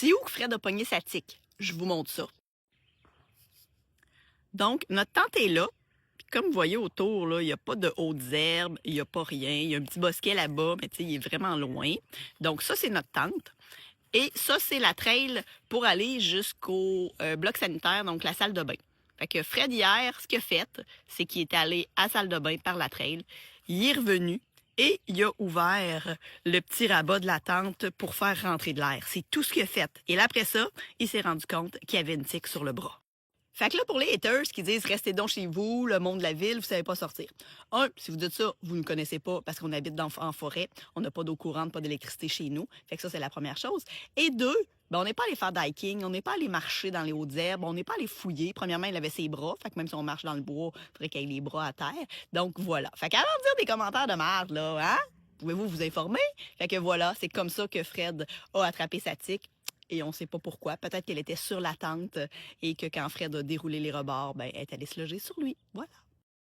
C'est où que Fred a pogné sa tique? Je vous montre ça. Donc, notre tente est là. Puis comme vous voyez autour, là, il n'y a pas de hautes herbes, il n'y a pas rien. Il y a un petit bosquet là-bas, mais tu sais, il est vraiment loin. Donc, ça, c'est notre tente. Et ça, c'est la trail pour aller jusqu'au bloc sanitaire, donc la salle de bain. Fait que Fred, hier, ce qu'il a fait, c'est qu'il est allé à la salle de bain par la trail. Il est revenu et il a ouvert le petit rabat de la tente pour faire rentrer de l'air. C'est tout ce qu'il a fait. Et là, après ça, il s'est rendu compte qu'il y avait une tique sur le bras. Fait que là, pour les haters qui disent restez donc chez vous, le monde de la ville, vous savez pas sortir. Un, si vous dites ça, vous ne connaissez pas parce qu'on habite en forêt, on n'a pas d'eau courante, pas d'électricité chez nous. Fait que ça, c'est la première chose. Et deux, ben, on n'est pas allé faire d'hiking, on n'est pas allé marcher dans les hautes herbes, on n'est pas allé fouiller. Premièrement, il avait ses bras, fait que même si on marche dans le bois, il faudrait qu'il ait les bras à terre. Donc voilà. Fait qu'avant de dire des commentaires de merde, là, hein? Pouvez-vous vous informer? Fait que voilà, c'est comme ça que Fred a attrapé sa tique. Et on ne sait pas pourquoi. Peut-être qu'elle était sur la tente et que quand Fred a déroulé les rebords, ben, elle est allée se loger sur lui. Voilà.